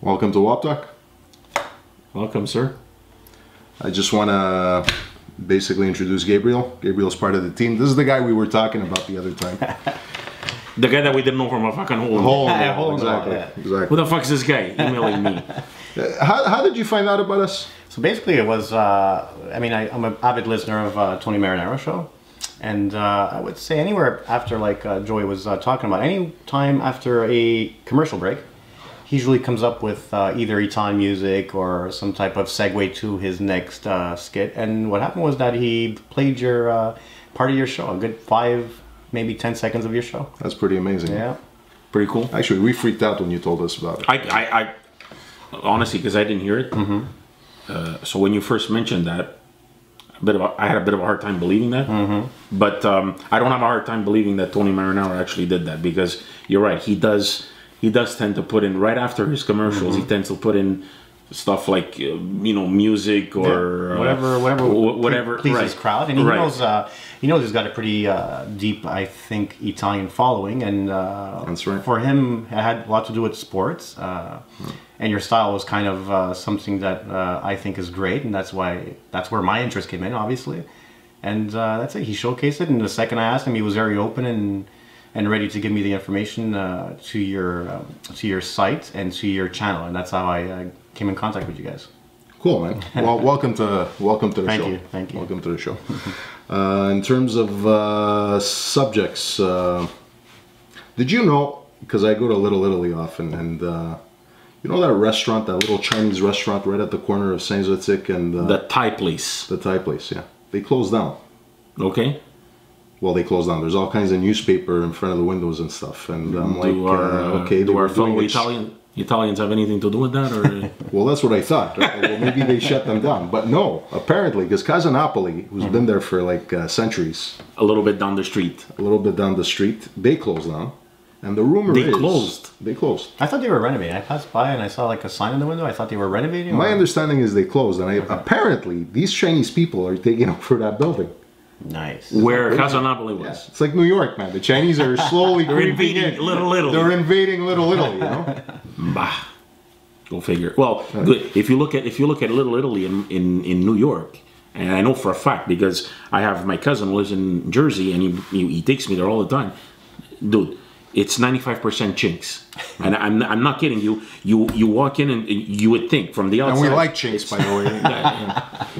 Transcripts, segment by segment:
Welcome to WOP Talk. Welcome, sir. I just want to basically introduce Gabriel. Gabriel's part of the team. This is the guy we were talking about the other time. The guy that we didn't know from a fucking hole. Exactly. Who the fuck's this guy emailing me? How did you find out about us? So basically it was, I'm an avid listener of Tony Marinaro show. And I would say anywhere after, like Joey was talking about, any time after a commercial break, he usually comes up with either Italian music or some type of segue to his next skit. And what happened was that he played your part of your show, a good 5, maybe 10 seconds of your show. That's pretty amazing. Yeah. Pretty cool. Actually, we freaked out when you told us about it. I honestly, because I didn't hear it. Mm-hmm. So when you first mentioned that, I had a bit of a hard time believing that. Mm-hmm. But I don't have a hard time believing that Tony Marinaro actually did that, because you're right. He does tend to put in, right after his commercials, he tends to put in stuff like music or whatever pleases his crowd, and he knows he's got a pretty deep, I think, Italian following, and that's right. For him, it had a lot to do with sports, and your style was kind of something that I think is great, and that's where my interest came in, obviously, and that's it. He showcased it, and the second I asked him, he was very open and ready to give me the information to your site and to your channel, and that's how I came in contact with you guys. Cool, man. Well, welcome to the show. Thank you. Welcome to the show. In terms of subjects, did you know? Because I go to Little Italy often, and you know that restaurant, that little Chinese restaurant right at the corner of Saint Zotic and the Thai place. The Thai place, yeah. They closed down. Okay. Well, they closed down. There's all kinds of newspaper in front of the windows and stuff, and I'm okay. Do our fellow Italians have anything to do with that, or? Well, that's what I thought. Right? Well, maybe they shut them down, but no. Apparently, because Casa Napoli, who's been there for like centuries, a little bit down the street, they closed down, and the rumor is they closed. I thought they were renovating. I passed by and I saw like a sign in the window. I thought they were renovating. My understanding is they closed, and apparently these Chinese people are taking over that building. Nice. Where Casa Napoli was. Yeah. It's like New York, man. The Chinese are slowly invading Little Italy. They're invading Little Italy, you know? Bah. Go figure. Well, good. If you look at Little Italy in New York, and I know for a fact because I have my cousin who lives in Jersey, and he takes me there all the time. Dude, it's 95% chinks, and I'm not kidding you. You walk in and you would think from the outside. And we like chinks, by the way.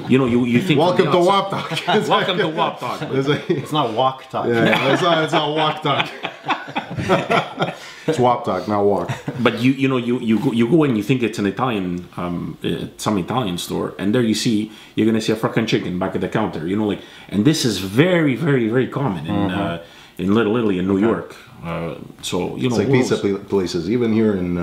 You think. Welcome to WOP Talk. Welcome to WOP Talk. It's not walk talk. Yeah, it's not walk talk. It's WOP Talk, not walk. But you go in, you think it's an Italian, some Italian store, and there you're gonna see a fucking chicken back at the counter. And this is very, very, very common in Little Italy in New York. It's like pizza places, even here in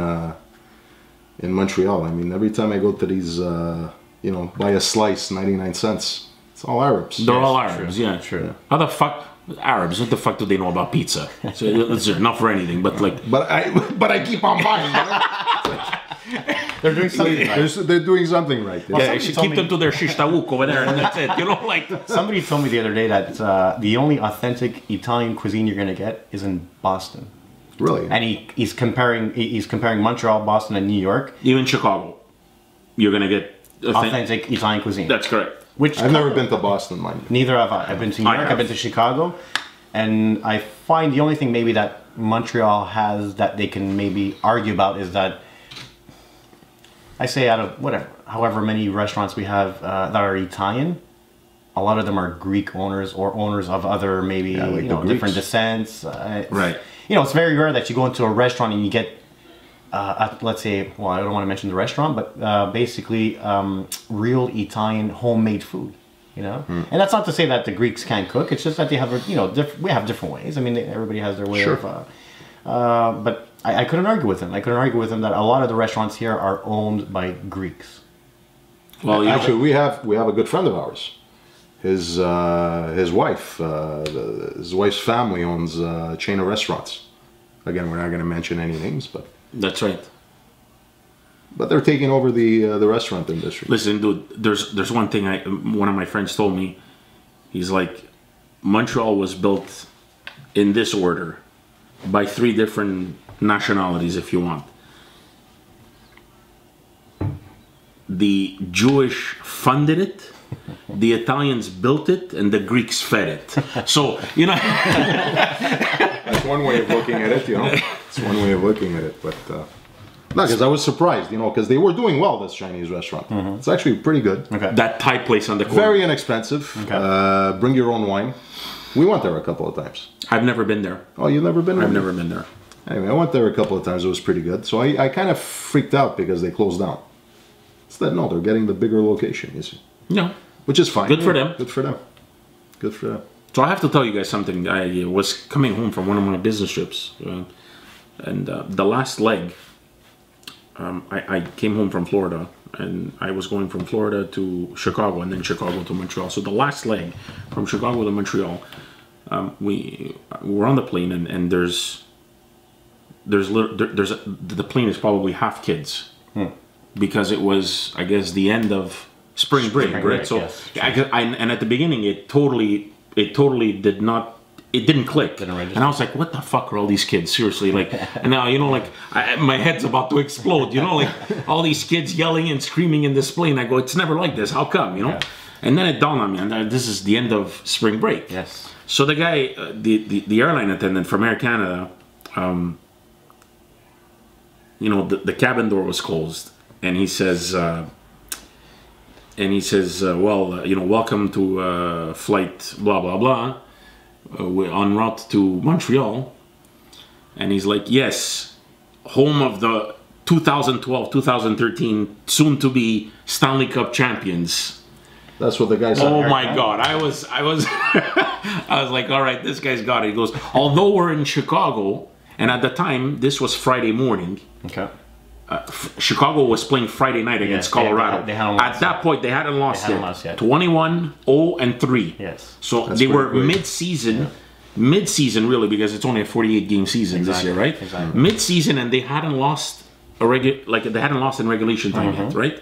Montreal. I mean, every time I go to these, buy a slice, 99 cents. It's all Arabs. They're all Arabs, true. Yeah. True. How the fuck Arabs? What the fuck do they know about pizza? So it's not for anything, but like. But I keep on buying. They're doing something right. They're doing something right. Yeah, you should keep them to their shish taouk over there, and that's it. Somebody told me the other day that the only authentic Italian cuisine you're gonna get is in Boston. Really? And he's comparing Montreal, Boston, and New York. Even Chicago, you're gonna get authentic Italian cuisine. That's correct. Which I've never been to Boston, mind you. Neither have I. I've been to New York. I've been to Chicago, and I find the only thing maybe that Montreal has that they can maybe argue about is that. I say out of however many restaurants we have that are Italian, a lot of them are Greek owners or owners of other maybe different descents. Right. It's very rare that you go into a restaurant and you get, let's say, well, I don't want to mention the restaurant, but basically real Italian homemade food. And that's not to say that the Greeks can't cook. It's just that they have we have different ways. I mean, everybody has their way of. But I couldn't argue with him. I couldn't argue with him that a lot of the restaurants here are owned by Greeks. Well, actually, we have a good friend of ours. His wife, his wife's family owns a chain of restaurants. Again, we're not going to mention any names, but that's right. But they're taking over the restaurant industry. Listen, dude, there's one thing one of my friends told me. He's like, Montreal was built in this order by 3 different nationalities, if you want. the Jewish funded it, the Italians built it, and the Greeks fed it. So, you know... That's one way of looking at it, you know. It's one way of looking at it, but... No, because I was surprised, you know, because they were doing well, this Chinese restaurant. It's actually pretty good. Okay. That Thai place on the corner. Very inexpensive. Okay. Bring your own wine. We went there a couple of times. I've never been there. Oh, you've never been there? I've never been there. Anyway, I went there a couple of times. It was pretty good. So I kind of freaked out because they closed down. Instead, no, they're getting the bigger location, you see. No. Which is fine. Good for them. Good for them. Good for them. So I have to tell you guys something. I was coming home from one of my business trips. And the last leg, I came home from Florida. And I was going from Florida to Chicago and then Chicago to Montreal. So the last leg from Chicago to Montreal, we were on the plane and the plane is probably half kids because it was, I guess, the end of spring break, right? So yes. And at the beginning it totally did not. It didn't click, and I was like, "What the fuck are all these kids? Seriously!" Like, and now you know, like, my head's about to explode. You know, like all these kids yelling and screaming in this plane. I go, "It's never like this. How come?" You know, and then it dawned on me, and this is the end of spring break. Yes. So the guy, the airline attendant from Air Canada, you know, the cabin door was closed, and he says, "Well, you know, welcome to flight blah blah blah." We're en route to Montreal, and he's like, yes, home of the 2012-2013 soon-to-be Stanley Cup champions. That's what the guy said. Oh my God, I was I was like, all right, this guy's got it. He goes, although we're in Chicago, and at the time this was Friday morning. Okay. Chicago was playing Friday night against Colorado. They hadn't lost at that point, they hadn't lost yet. 21-0-3. Yes. So That's they were great. mid-season really, because it's only a 48-game season this year, right? Exactly. Mid-season, and they hadn't lost they hadn't lost in regulation time yet, right?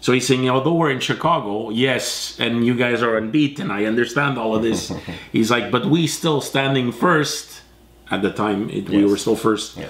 So he's saying, although we're in Chicago, yes, and you guys are unbeaten, I understand all of this. He's like, but we still standing first at the time. We were still first. Yes.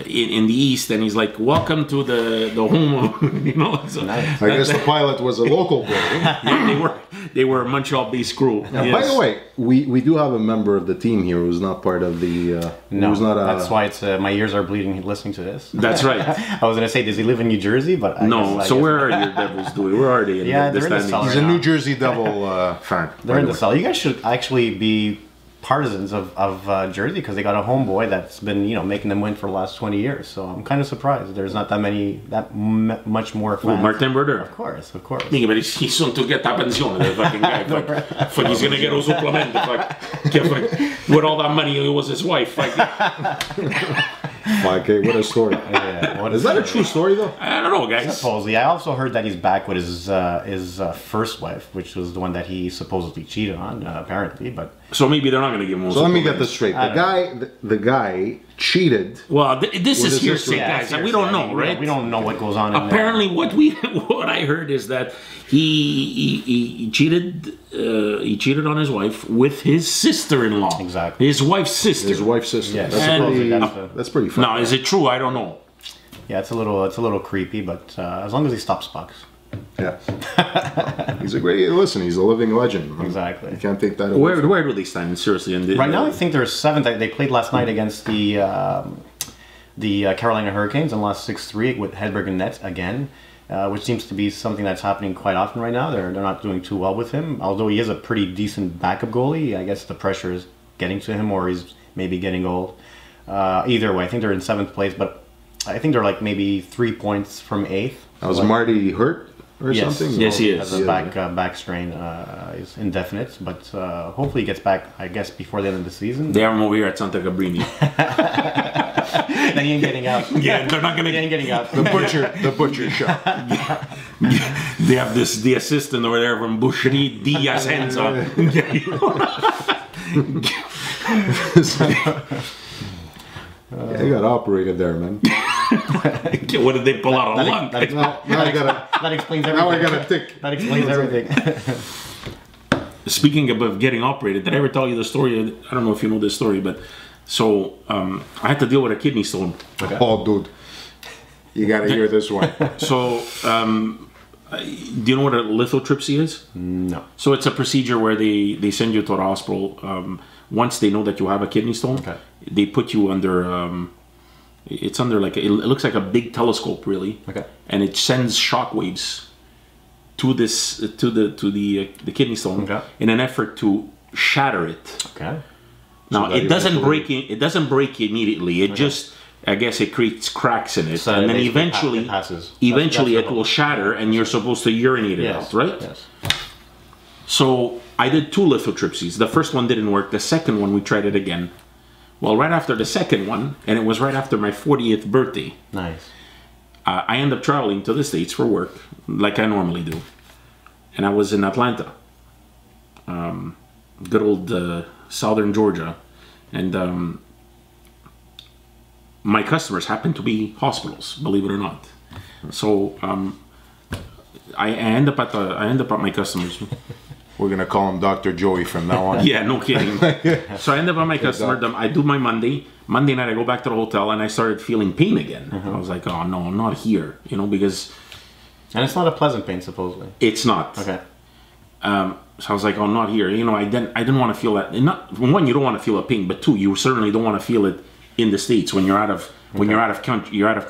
In the East, and he's like, welcome to the home of, you know. So Nice. I guess the pilot was a local boy. yeah, they were a Montreal-based crew. Now, Yes. by the way, we do have a member of the team here who's not part of the. No, who's not that's why it's my ears are bleeding listening to this. That's right. I was gonna say, does he live in New Jersey? But I No, guess, so where are your Devils doing? Where are they? Yeah, they're in the standings? cellar. He's a New Jersey Devil fan. they're in the cell. You guys should actually be partisans of Jersey because they got a homeboy that's been making them win for the last 20 years. So I'm kind of surprised there's not that much more fans. Martin Brodeur. Of course. Minchia, but he's soon to get a pensione, the fucking guy. Fuck, he's gonna get a supplement. Fuck, with all that money, it was his wife. Fuck. Okay, what a story. Yeah, Is that a true story though? I don't know, guys. Supposedly, I also heard that he's back with his first wife, which was the one that he supposedly cheated on, apparently. But So maybe they're not gonna give him. So let me get this straight. The guy cheated. Well, this is his hearsay, sister? guys. Yeah, we don't seriously, know, right? We don't know what goes on. In Apparently, what I heard is that he cheated. He cheated on his wife with his sister-in-law. Exactly. His wife's sister. His wife's sister. Yes. That's pretty funny. Now, is it true? I don't know. Yeah, it's a little creepy, but as long as he stops pucks. Yeah. He's a great. Listen, he's a living legend. Exactly. You can't take that away. Where do they stand? Seriously, Right now, I think they're seventh. They played last night against the Carolina Hurricanes and lost 6-3 with Hedberg and net again, which seems to be something that's happening quite often right now. They're not doing too well with him, although he is a pretty decent backup goalie. I guess the pressure is getting to him, or he's maybe getting old. Either way, I think they're in seventh place, but I think they're like maybe 3 points from eighth. Now, was Marty hurt or Yes. something? Yes, he is. Has a back strain. Is indefinite, but hopefully he gets back, I guess, before the end of the season. They have him over here at Santa Cabrini. Then he ain't getting out. Yeah, they're not gonna He ain't getting out. The butcher shop. They have the assistant over there from Boucherie Diazenza. Yeah, he got operated there, man. What did they pull out? A lung? Now I gotta. That explains everything. Now I gotta tick. That explains everything. Speaking of getting operated, did I ever tell you the story? I don't know if you know this story, but so I had to deal with a kidney stone. Oh, dude, you gotta hear this one. So Do you know what a lithotripsy is? No. So it's a procedure where they send you to the hospital. Once they know that you have a kidney stone, Okay. they put you under. It's under like it looks like a big telescope, really. Okay. And it sends shock waves to the kidney stone Okay. in an effort to shatter it. Okay. Now So that it doesn't eventually- break. It doesn't break immediately. It just, I guess, it creates cracks in it, So and then basically eventually, it passes. eventually That's it will shatter, and you're supposed to urinate it Yes. out, right? Yes. So I did 2 lithotripsies. The first one didn't work. The second one, we tried it again. Well, right after the second one, and it was right after my 40th birthday, Nice. I ended up traveling to the States for work, like I normally do. And I was in Atlanta, good old southern Georgia. And my customers happened to be hospitals, believe it or not. So I end up at my customers. We're gonna call him Dr. Joey from now on. Yeah, no kidding. So I end up at my customer. I do my Monday night. I go back to the hotel and I started feeling pain again. I was like, oh no, not here, because And it's not a pleasant pain, supposedly. it's not. Okay. So I was like, oh, not here. I didn't want to feel that. And not one, you don't want to feel a pain, but 2, you certainly don't want to feel it in the States when you're out of you're out of country, you're out of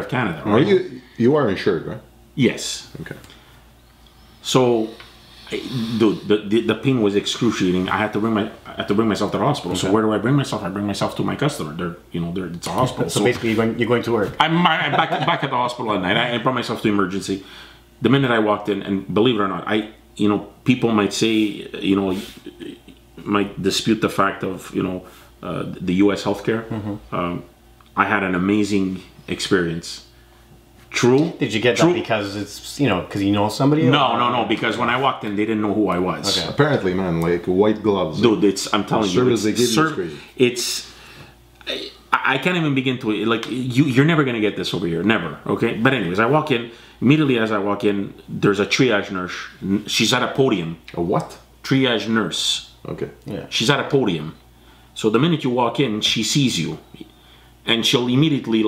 Canada. Are you are insured, right? Yes. Okay. So, dude, the pain was excruciating. I had to bring myself to the hospital. So where do I bring myself? I bring myself to my customer. It's a hospital. So basically, you're going to work. I'm back at the hospital at night. I brought myself to emergency. The minute I walked in, and believe it or not, people might say, might dispute the fact of, the U.S. healthcare. I had an amazing experience. True. Did you get that because it's, because you know somebody? No. Because when I walked in, they didn't know who I was. Okay. Apparently, man, like white gloves. Dude, I'm telling you, service they give you is crazy. It's. I can't even begin to you're never gonna get this over here, never. Okay, but anyways, I walk in immediately. As I walk in, there's a triage nurse. She's at a podium. A what? Triage nurse. Okay. Yeah. She's at a podium. So the minute you walk in, she sees you, and she'll immediately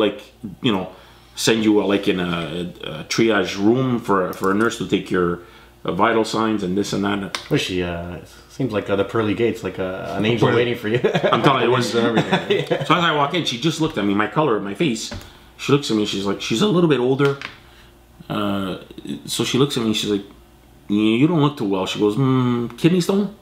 send you in a triage room for a nurse to take your vital signs and this and that. Was she? Seems like the pearly gates, like an angel waiting for you. I'm telling you, it was everything. So as I walk in, she just looked at me, my color of my face. She looks at me, she's like, she's a little bit older. So she looks at me, she's like, you don't look too well. She goes, kidney stone?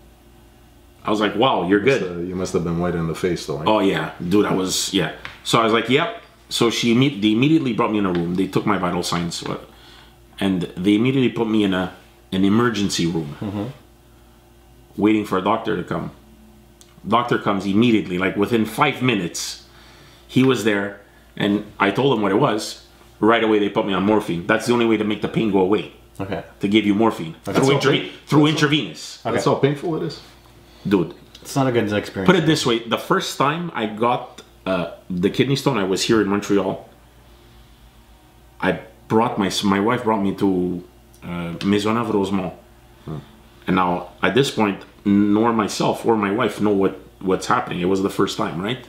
I was like, wow, you're good. You must have been white in the face, though. Right? Oh, yeah. Dude, yeah. So I was like, yep. So they immediately brought me in a room. They took my vital signs. And they immediately put me in an emergency room. Waiting for a doctor to come. Doctor comes immediately, within 5 minutes. He was there, and I told him what it was. Right away, they put me on morphine. That's the only way to make the pain go away. Okay. To give you morphine. Okay. Through intravenous. That's how painful it is. Dude. It's not a good experience. Put it this way. The first time I got the kidney stone, I was here in Montreal. I brought my wife brought me to Maisonneuve-Rosemont. And now, at this point, nor myself or my wife know what's happening. It was the first time, right?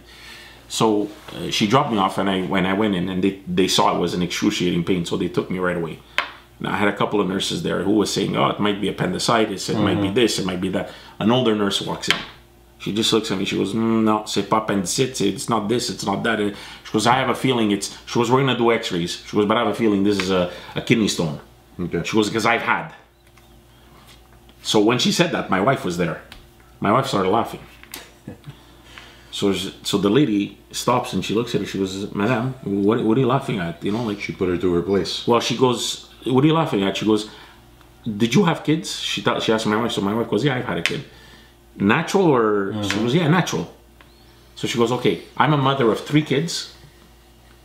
So she dropped me off, and when I went in, and they saw it was an excruciating pain, so they took me right away. Now, I had a couple of nurses there who was saying, oh, it might be appendicitis, it might be this, it might be that. An older nurse walks in. She just looks at me, she goes, no, c'est pas appendicite, it's not this, it's not that. She goes, I have a feeling she goes, we're going to do x-rays. She goes, but I have a feeling this is a kidney stone. Okay. She goes, because I've had. So when she said that, my wife was there. My wife started laughing. So the lady stops and she looks at her. She goes, Madame, what are you laughing at? She put her to her place. Well, she goes, what are you laughing at? She goes, did you have kids? She asked my wife. So my wife goes, yeah, I've had a kid. Natural or? She goes, yeah, natural. So she goes, okay, I'm a mother of 3 kids.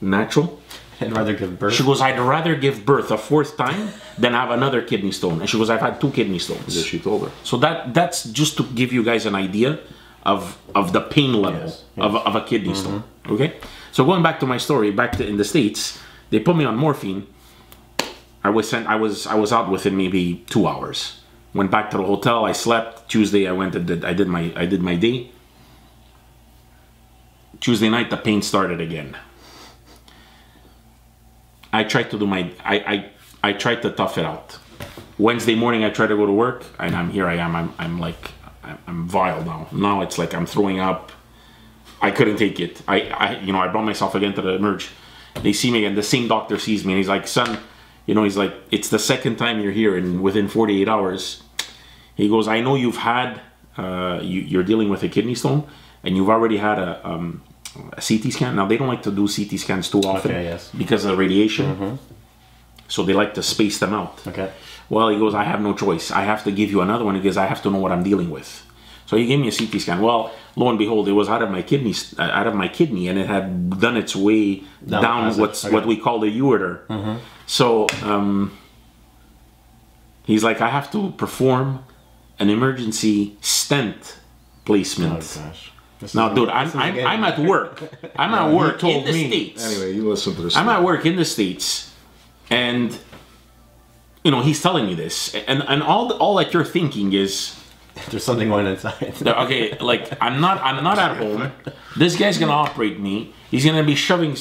Natural. I'd rather give birth. She goes, I'd rather give birth a 4th time than have another kidney stone. And she goes, I've had 2 kidney stones. Yes, she told her. So that's just to give you guys an idea of the pain level of a kidney stone. Okay? So going back to my story, in the States, they put me on morphine. I was out within maybe 2 hours. Went back to the hotel, I slept. Tuesday I went and I did my day. Tuesday night the pain started again. I tried to do I I tried to tough it out. Wednesday morning, I try to go to work, and here I am. I'm vile now. Now it's like I'm throwing up. I couldn't take it. I brought myself again to the emerge. They see me again. The same doctor sees me, and he's like, "Son, he's like, it's the second time you're here, and within 48 hours." He goes, "I know you've had, you're dealing with a kidney stone, and you've already had a CT scan. Now they don't like to do CT scans too often because of the radiation, so they like to space them out." Okay. Well, he goes, "I have no choice. I have to give you another one because I have to know what I'm dealing with." So he gave me a CT scan. Well, lo and behold, it was out of my kidney, and it had done its way down what we call the ureter. So he's like, "I have to perform an emergency stent placement." Oh gosh. Now, dude, I'm at work. I'm at work in the States. Anyway, you listen to this. I'm at work in the States, and he's telling me this, and all that you're thinking is, there's something going inside. Okay, like I'm not at home. This guy's gonna operate me. He's gonna be shoving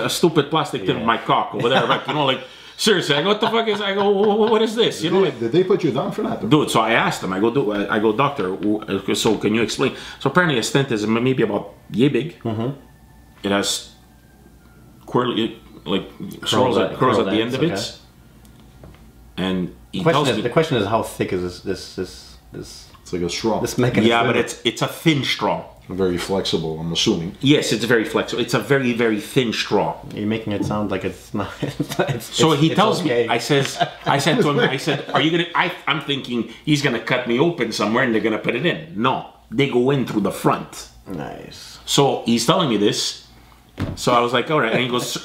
a stupid plastic tip in my cock over there. Like, seriously, I go, "What the fuck is?" I go, "What is this?" Did they put you down for that? Dude, so I asked him. I go, "Doctor, so can you explain?" So apparently, a stent is maybe about yay big. It has curls at the end of it, and the question is, how thick is this? It's like a straw. This mechanism. Yeah, but it's a thin straw. Very flexible, I'm assuming. Yes, it's very flexible. It's a very, very thin straw. You're making it sound like it's not. So he tells me. I said to him, "Are you gonna?" I'm thinking he's gonna cut me open somewhere and they're gonna put it in. No, they go in through the front. Nice. So he's telling me this. So I was like, "All right." And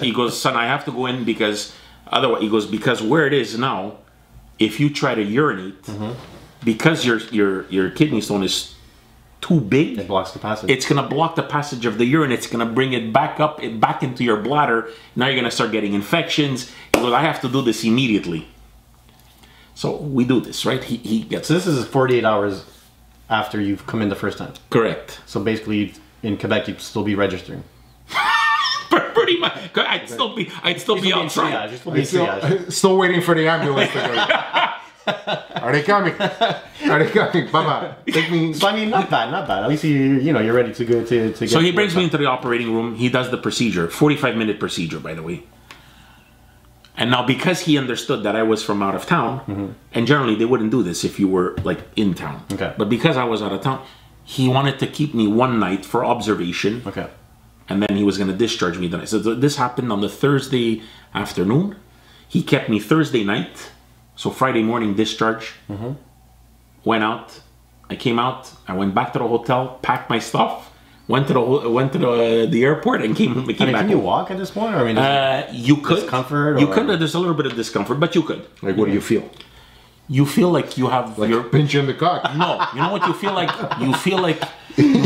he goes, "Son, I have to go in because otherwise," he goes, "because where it is now, if you try to urinate, because your kidney stone is too big, it blocks the passage. It's gonna block the passage of the urine. It's gonna bring it back into your bladder. Now you're gonna start getting infections." He goes, "I have to do this immediately." So we do this, right? He gets. So this is 48 hours after you've come in the first time. Correct. So basically, in Quebec, you'd still be registering. Pretty much. I'd still be outside. Still waiting for the ambulance to go. Are they coming? Are they coming? Baba, take me. So I mean, not bad. At least you're ready to go to get. So he brings me into the operating room. He does the procedure, 45-minute procedure, by the way. And now, because he understood that I was from out of town, and generally they wouldn't do this if you were like in town. Okay. But because I was out of town, he wanted to keep me one night for observation. Okay. And then he was going to discharge me the night. So this happened on the Thursday afternoon. He kept me Thursday night. So Friday morning discharge, went out, I came out, I went back to the hotel, packed my stuff, went to the airport and came back. Can you walk at this point? Or, I mean, you could. Discomfort? You could. There's a little bit of discomfort, but you could. Like, what do you feel? You feel like you have your pinching the cock. No, you know what you feel like? You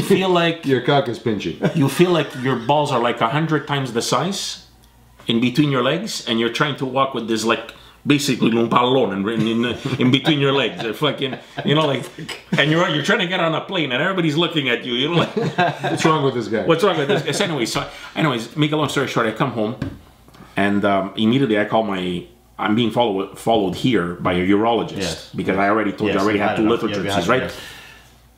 feel like your cock is pinching. You feel like your balls are like 100 times the size in between your legs, and you're trying to walk with this like basically un pallone in between your legs. They're fucking, and you're trying to get on a plane and everybody's looking at you. Like, what's wrong with this guy? What's wrong with this guy? So anyways, make a long story short, I come home and immediately I call I'm being followed here by a urologist because I already told you I already had 2 lithotripsies, right? Yes.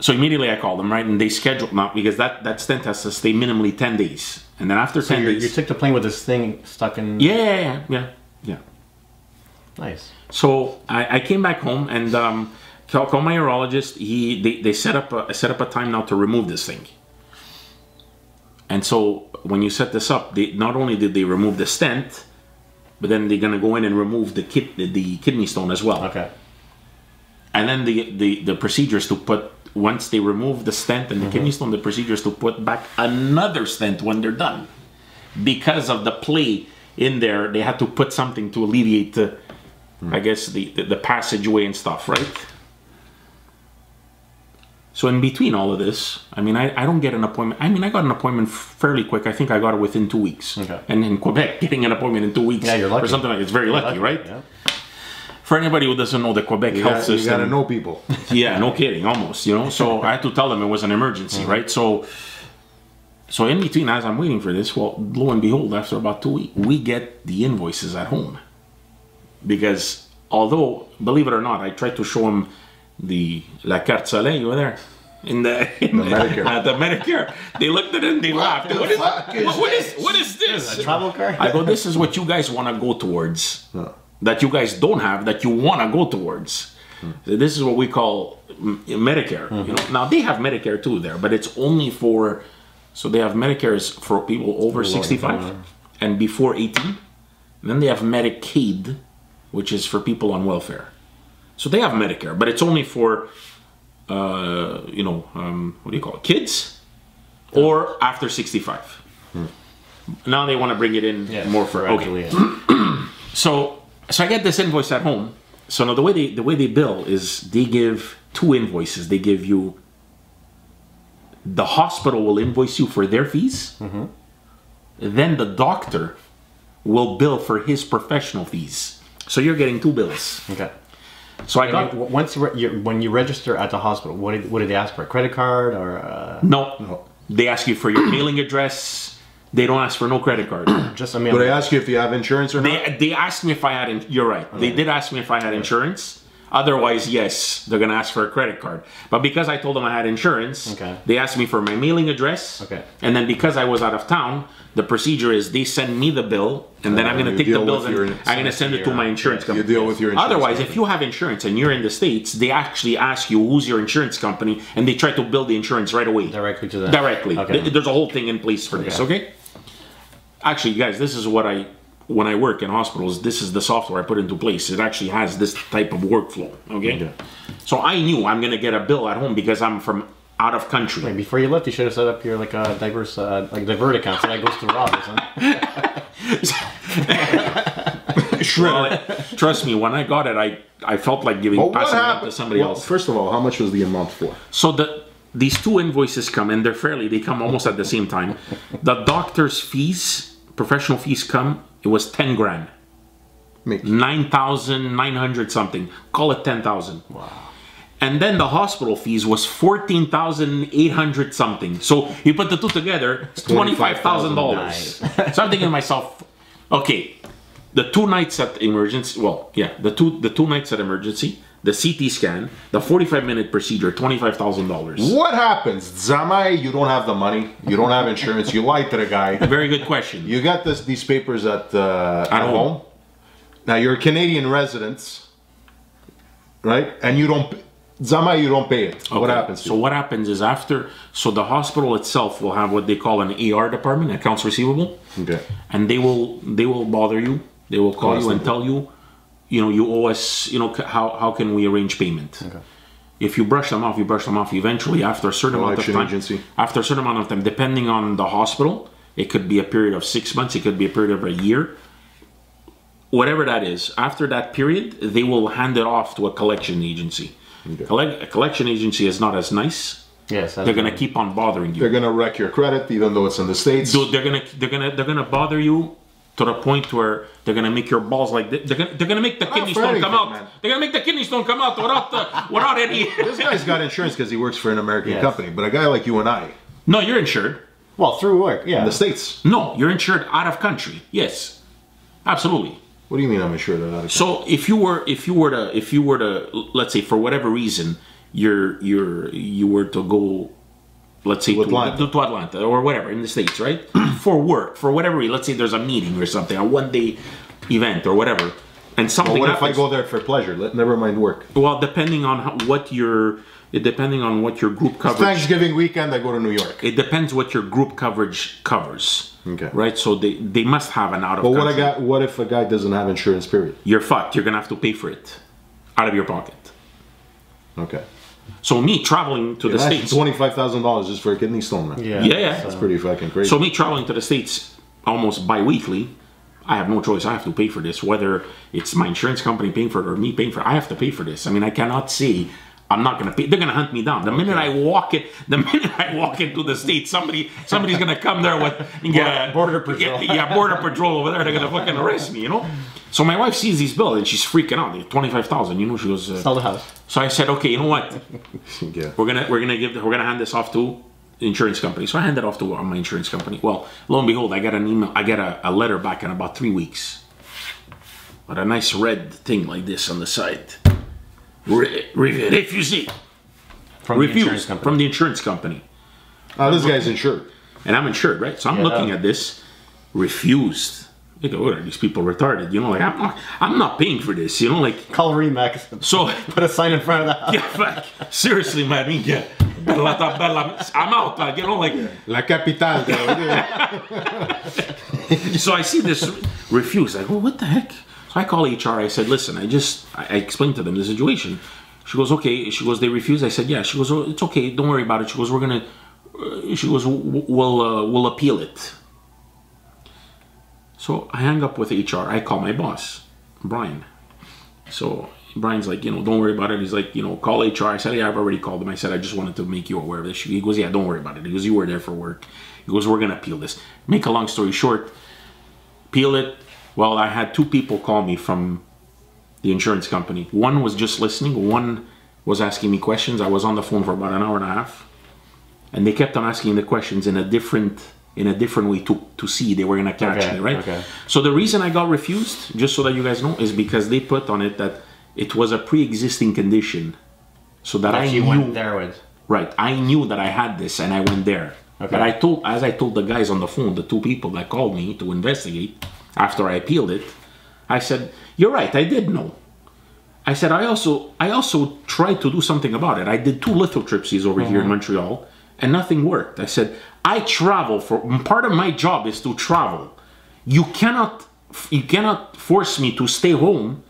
So immediately I called them, right, and they scheduled now because that stent has to stay minimally 10 days, and then after 10 days, you took the plane with this thing stuck in. Yeah. Nice. So I came back home and called my urologist. They set up a time now to remove this thing. And so when you set this up, not only did they remove the stent, but then they're gonna go in and remove the kidney stone as well. Okay. And then the procedures to put, once they remove the stent and the kidney stone, the procedures to put back another stent when they're done. Because of the play in there, they had to put something to alleviate I guess the passageway and stuff, right? So in between all of this, I mean, I don't get an appointment. I mean, I got an appointment fairly quick. I think I got it within 2 weeks. Okay. And in Quebec, getting an appointment in 2 weeks you're lucky. or something like it's very lucky, right? Yeah. For anybody who doesn't know the Quebec health system, you gotta know people. Yeah, no kidding, almost. So I had to tell them it was an emergency, right? So in between, as I'm waiting for this, well, lo and behold, after about 2 weeks, we get the invoices at home. because although, believe it or not, I tried to show him the La Carte Soleil over there. In the Medicare. The Medicare, they looked at it and they laughed. What is this? A travel card? I go, this is what you guys want to go towards, that you guys don't have, that you want to go towards. So this is what we call Medicare. You know? Now they have Medicare too there, but it's only for, so they have Medicare's for people over 65 and before 18. And then they have Medicaid, which is for people on welfare. So they have Medicare, but it's only for what do you call it? Kids or after 65. Now they want to bring it in more for gradually. So I get this invoice at home. So now the way they bill is they give two invoices. They give you, the hospital will invoice you for their fees. Then the doctor will bill for his professional fees. So you're getting two bills. Okay. So I got, when you register at the hospital, what did they ask for? A credit card or? No. They ask you for your mailing address. They don't ask for no credit card. Just a mail. Do they ask you if you have insurance or not? They asked me if I had. You're right. Okay. They did ask me if I had insurance. Otherwise, yes, they're gonna ask for a credit card. But because I told them I had insurance, they asked me for my mailing address. And then because I was out of town, the procedure is they send me the bill, and then I'm gonna take the bill and I'm gonna send it to my insurance company. You deal with your insurance. Otherwise, if you have insurance and you're in the States, they actually ask you who's your insurance company, and they try to bill the insurance right away. Directly to them. Directly. There's a whole thing in place for this. Okay. Actually, guys, this is what when I work in hospitals, this is the software I put into place. It actually has this type of workflow, okay? So I knew I'm going to get a bill at home because I'm from out of country. Wait, before you left, you should have set up your divert account so that goes to Rob or something. Well, trust me, when I got it, I felt like passing it up to somebody else. First of all, how much was the amount for? So these two invoices come, and they come almost at the same time. The doctor's fees, professional fees come, it was 10 grand. 9,900 something. Call it 10,000. Wow. And then the hospital fees was 14,800 something. So you put the two together, it's $25,000. Nice. So I'm thinking to myself, okay, the 2 nights at emergency, the two nights at emergency, the CT scan, the 45-minute procedure, $25,000. What happens? Zamai, you don't have the money, you don't have insurance, you lied to the guy. Very good question. You got these papers at home. Now you're a Canadian resident, right? And you don't pay it. Okay. What happens? So what happens is so the hospital itself will have what they call an AR department, accounts receivable. Okay. And they will bother you. They will call you and tell you, you owe us, how can we arrange payment? Okay. If you brush them off, eventually after a certain amount of time, depending on the hospital, it could be a period of 6 months, it could be a period of a year, whatever that is. After that period, they will hand it off to a collection agency. Okay. A collection agency is not as nice. Yes, they're going to keep on bothering you. They're going to wreck your credit, even though it's in the States. Dude, they're going to bother you to the point where they're gonna make your balls like this. They're gonna make the kidney stone come out. Man. They're gonna make the kidney stone come out without any. This guy's got insurance because he works for an American company, but a guy like you and I. No, you're insured. Well, through work, yeah. In the States. No, you're insured out of country. Yes, absolutely. What do you mean I'm insured out of country? So if you were to, let's say for whatever reason, you were to go. Let's say to Atlanta or whatever in the States, right? For work, for whatever reason. Let's say there's a meeting or something, a one-day event or whatever, and something. Well, what happens. if I go there for pleasure? Never mind work. Well, depending on what your group coverage. Thanksgiving weekend, I go to New York. It depends what your group coverage covers. Okay. Right. So they must have an out of. But what if a guy doesn't have insurance? Period. You're fucked. You're gonna have to pay for it out of your pocket. Okay. So me traveling to the States, $25,000 just for a kidney stone, man. Yeah. That's pretty fucking crazy. So me traveling to the States almost bi-weekly, I have no choice. I have to pay for this, whether it's my insurance company paying for it or me paying for it. I have to pay for this. I mean, I cannot say I'm not going to pay. They're going to hunt me down. The minute I walk into the States, somebody's going to come there with border patrol. Border patrol over there. They're going to fucking arrest me, So my wife sees these bills and she's freaking out. 25,000, she goes. Sell the house. So I said, okay, you know what? We're gonna hand this off to the insurance company. So I handed it off to my insurance company. Well, lo and behold, I got an email. I get a letter back in about 3 weeks. with a nice red thing like this on the side. Refusé. From the insurance company. From the insurance company. This guy's insured. And I'm insured, right? So I'm looking at this. Refused. I go, what are these people retarded? You know, like, I'm not paying for this, you know, like... Call Remax. So... Put a sign in front of the house. Yeah, like, seriously, man, I'm out, like, you know, like... La capitale. So I see this refuse. I go, what the heck? So I call HR. I said, listen, I explained to them the situation. She goes, okay. She goes, they refuse. I said, yeah. She goes, oh, it's okay. Don't worry about it. She goes, we're going to... She goes, we'll appeal it. So I hang up with HR. I call my boss, Brian. So Brian's like, you know, don't worry about it. He's like, you know, call HR. I said, yeah, I've already called them. I said, I just wanted to make you aware of this. He goes, yeah, don't worry about it. He goes, you were there for work. He goes, we're going to appeal this. Make a long story short, appeal it. Well, I had two people call me from the insurance company. One was just listening. One was asking me questions. I was on the phone for about an hour and a half. And they kept on asking the questions in a different way to see they were going to catch me, right? Okay. So the reason I got refused, just so that you guys know, is because they put on it that it was a pre-existing condition. So that I knew, went there with. Right. I knew that I had this and I went there. Okay. But as I told the guys on the phone, the two people that called me to investigate after I appealed it, I said, you're right, I did know. I said, I also tried to do something about it. I did 2 lithotripsies over here in Montreal and nothing worked. I said, I travel part of my job is to travel. You cannot force me to stay home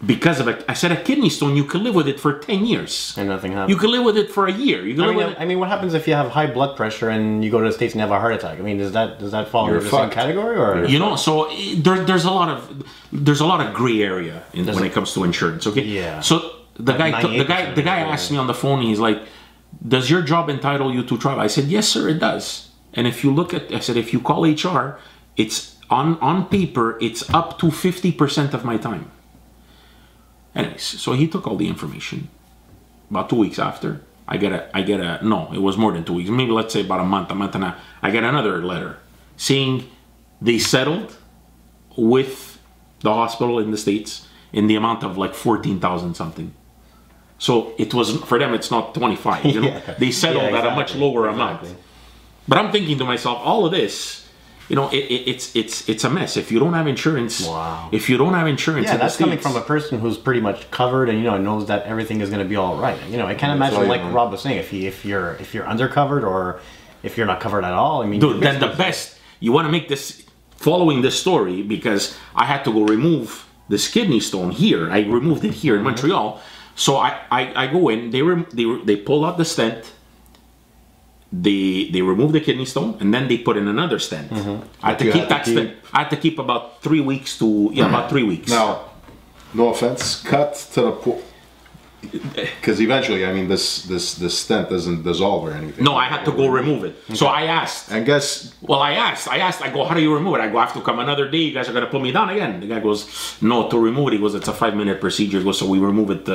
because of I said a kidney stone. You can live with it for 10 years and nothing happens. You can live with it for a year. I mean, what happens if you have high blood pressure and you go to the States and have a heart attack? I mean, does that fall into the same category, or you know? So there's a lot of gray area when it comes to insurance. Okay. Yeah. So the guy asked me on the phone. He's like, does your job entitle you to travel? I said, yes, sir, it does. And if you look at, I said, if you call HR, it's on paper, it's up to 50% of my time. Anyways, so he took all the information. About 2 weeks after, no, it was more than 2 weeks. Maybe let's say about a month and a half. I get another letter saying they settled with the hospital in the States in the amount of like 14,000 something. So it was, for them, it's not 25, you know? Yeah. They settled at a much lower amount. But I'm thinking to myself, all of this, you know, it's a mess. If you don't have insurance, if you don't have insurance, yeah, that's coming from a person who's pretty much covered and, you know, knows that everything is going to be all right. You know, I can't imagine, like Rob was saying, if you're undercovered or if you're not covered at all. I mean, dude, then the best, you want to make this, following this story, because I had to go remove this kidney stone here. I removed it here in Montreal. So I go in, they pull out the stent, they remove the kidney stone, and then they put in another stent. I had to keep that stent. I had to keep about 3 weeks about 3 weeks. Now, no offense, cut to the point. Because eventually, I mean, this stent doesn't dissolve or anything. No, I had to go remove it. Okay. So I asked. And guess. Well, I asked. I go, how do you remove it? I go, I have to come another day. You guys are gonna put me down again. The guy goes, no, to remove it. He goes, it's a 5-minute procedure. He goes, so we remove it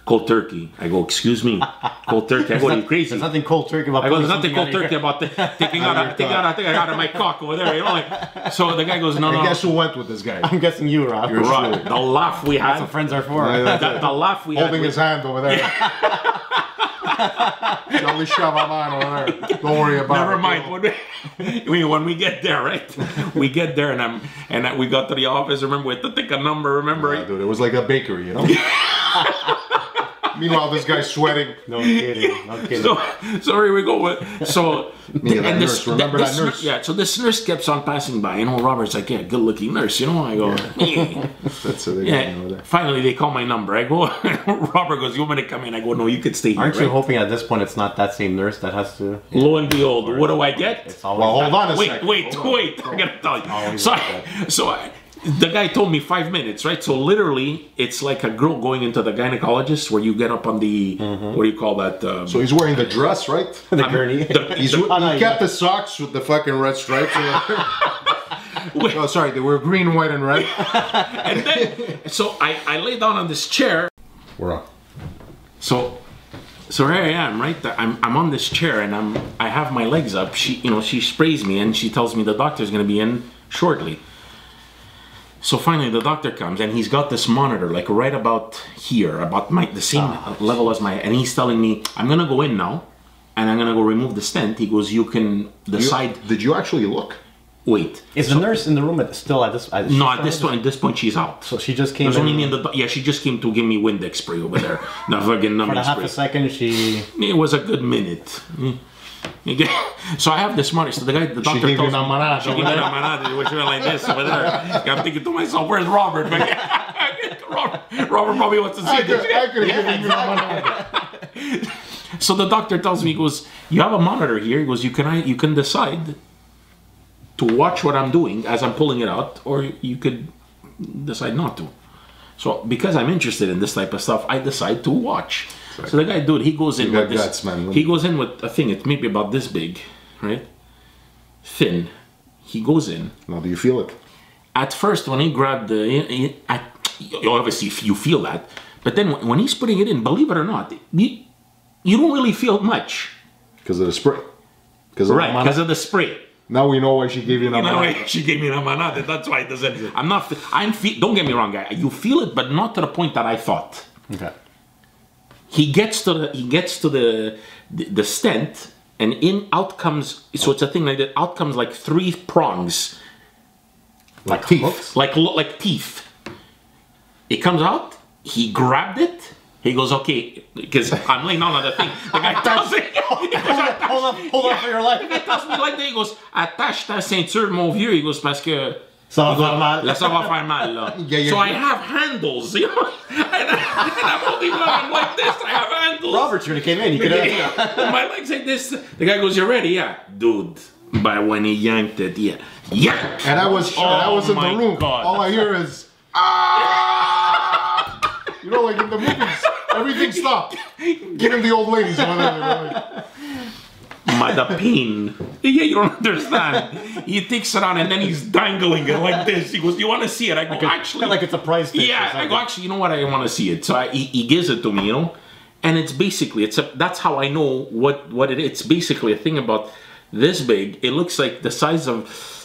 cold turkey. I go, excuse me, cold turkey. I go, are you crazy? There's nothing cold turkey about. I go, there's nothing cold turkey about taking out of my cock over there. You know, like. So the guy goes, no. And guess who went with this guy? I'm guessing you, Rob. Right. The laugh we had. That's what friends are for. The laugh we had. Holding his hand over there. Only shove my mind over there. Don't worry about it. Never mind. When we get there, right? We get there and we got to the office. Remember, we had to take a number. Remember? Yeah, dude, it was like a bakery, you know. Meanwhile, this guy's sweating. No kidding. No kidding. So here we go. So remember that nurse? Yeah. So this nurse keeps on passing by. You know, Robert's like, yeah, good-looking nurse. You know, I go, yeah. That's what they know that. Finally, they call my number. I go. Robert goes, you want me to come in? I go, no, you could stay here. Aren't you hoping at this point it's not that same nurse that has to? Lo and behold, what do I get? It's always well, hold on a second. Wait. I gotta tell you. The guy told me 5 minutes, right? So literally, it's like a girl going into the gynecologist where you get up on the, what do you call that? So he's wearing the dress, right? The gurney. He kept the socks with the fucking red stripes. Oh, sorry, they were green, white, and red. And then, so I lay down on this chair. We're on. So here I am, right? I'm on this chair and I have my legs up. She sprays me and she tells me the doctor's gonna be in shortly. So finally the doctor comes and he's got this monitor like right about here, about the same level as my, and he's telling me, I'm gonna go in now and I'm gonna go remove the stent. He goes, you can decide. Did you actually look? Wait. Is the nurse in the room still at this? No, at this point she's out. So she just came. There's only me and she just came to give me Windex spray over there. No fucking numbing for spray. half a second, she. It was a good minute. So I have this money. So the doctor She gave you tells me, namanada. she gave me namanada, which went like this over there. I'm thinking to myself, where's Robert? Robert probably wants to see this. I could have given you namanada. So the doctor tells me, he goes, you have a monitor here. He goes, you can decide to watch what I'm doing as I'm pulling it out, or you could decide not to. So because I'm interested in this type of stuff, I decide to watch. Right. So the guy, dude, he goes in with this. Guts, man. He goes in with a thing. It's maybe about this big, right? Thin. He goes in. Now, do you feel it? At first, when he grabbed the, obviously you feel that, but then when he's putting it in, believe it or not, you don't really feel much. Because of the spray. Because of the spray. Now we know why she gave you namanada. She gave me namanada. That's why it doesn't. Don't get me wrong, guy. You feel it, but not to the point that I thought. Okay. He gets to the stent, and out comes. So it's a thing like that. Out comes like 3 prongs, like teeth, like teeth. It comes out. He grabbed it. He goes, okay, because I'm laying down on the thing. The guy tells me, hold up for your life. The guy tells me like that. He goes, attache ta ceinture, mon vieux. He goes, parce que ça va faire mal. Ça va faire mal, là. So I have handles, you know, and I'm holding on like this. I have handles. Robert should have came in. You could have. My legs like this. The guy goes, you ready? Yeah, dude. But when he yanked it, yank. And I was in the room. God. All I hear is you know, like in the movies, everything stopped. Getting the old ladies over there. The pain. Yeah, you don't understand. He takes it on and then he's dangling it like this. He goes, you want to see it? I go, actually. Like it's a prize fish. Yeah, I go, actually, you know what? I want to see it. So he gives it to me, you know? And it's basically, that's how I know what it is. It's basically a thing about this big. It looks like the size of,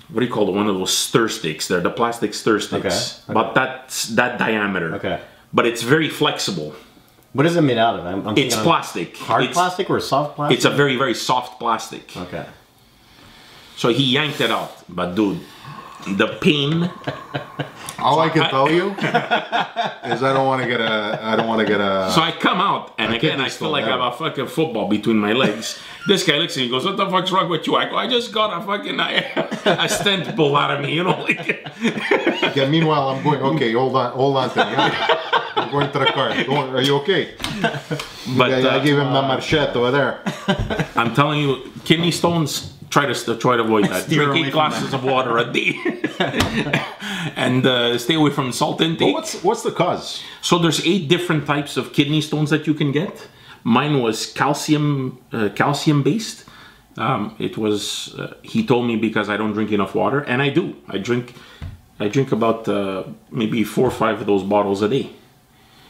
what do you call it? One of those stir sticks. They're the plastic stir sticks. Okay. But that's that diameter. Okay. But it's very flexible. What is it made out of? It's plastic. Hard plastic or soft plastic? It's a very, very soft plastic. Okay. So he yanked it out. But dude, the pain. All I can tell you is I don't want to get a. So I come out and again I feel like I have a fucking football between my legs. This guy looks at me and goes, what the fuck's wrong with you? I go, I just got a fucking a stent pulled out of me, you know? Yeah, meanwhile I'm going, okay, hold on to me. I'm going to the car. Are you okay? But I gave him the marchette over there. I'm telling you, kidney stones, try to avoid that. Drink 8 glasses of water a day. And stay away from salt intake. But what's the cause? So there's 8 different types of kidney stones that you can get. Mine was calcium based. It was he told me because I don't drink enough water, and I do. I drink about maybe 4 or 5 of those bottles a day.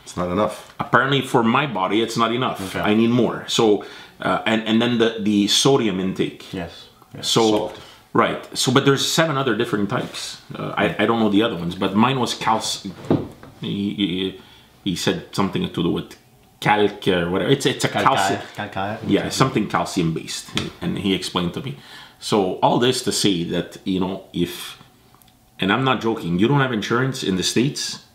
It's not enough. Apparently, for my body, it's not enough. Okay. I need more. So and then the sodium intake. Yes. So. Salt. Right. So, but there's 7 other different types. I don't know the other ones, but mine was calcium. He said something to do with calc or whatever. It's a calcium. Yeah, something calcium based, and he explained to me. So all this to say that, you know, and I'm not joking, you don't have insurance in the States.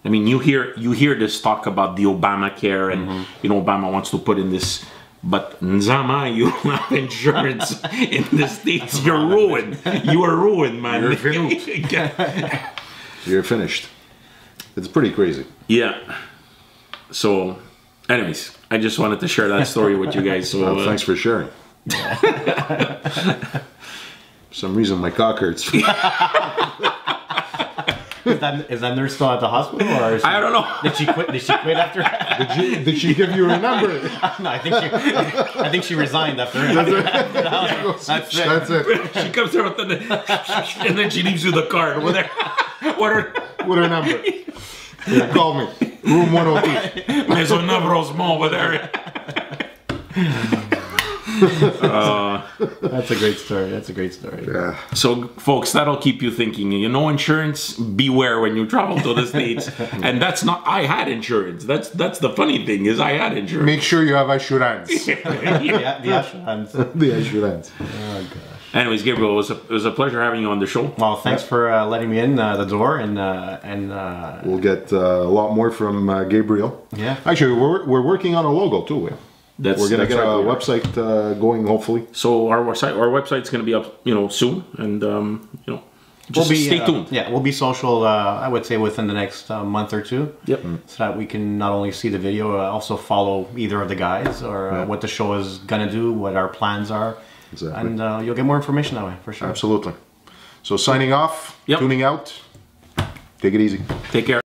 I mean, you hear this talk about the Obamacare, and you know, Obama wants to put in this. But Nzama, you don't have insurance in the States. You're ruined. You are ruined, man. You're finished. You're finished. It's pretty crazy. Yeah. So, anyways, I just wanted to share that story with you guys. So, well, thanks for sharing. For some reason, my cock hurts. Is that nurse still at the hospital, or I don't know. Did she quit? Did she quit after? Did she give you a number? No, I think she resigned after. That's it. She comes there with and then she leaves you the card. What her number? Here, call me. Room 102. There's a number over there. That's a great story. That's a great story. Yeah. So, folks, that'll keep you thinking. You know, insurance. Beware when you travel to the States. And that's not. I had insurance. That's the funny thing is I had insurance. Make sure you have assurance. Yeah, the assurance. The assurance. Oh gosh. Anyways, Gabriel, it was a pleasure having you on the show. Well, thanks for letting me in the door, and We'll get a lot more from Gabriel. Yeah. Actually, we're working on a logo too. We're gonna get a right, website going hopefully. So our website's going to be up, soon, and just stay tuned. Yeah, we'll be social. I would say within the next month or two. Yep. So that we can not only see the video, also follow either of the guys or what the show is gonna do, what our plans are. Exactly. And you'll get more information that way for sure. Absolutely. So signing off, Yep. tuning out. Take it easy. Take care.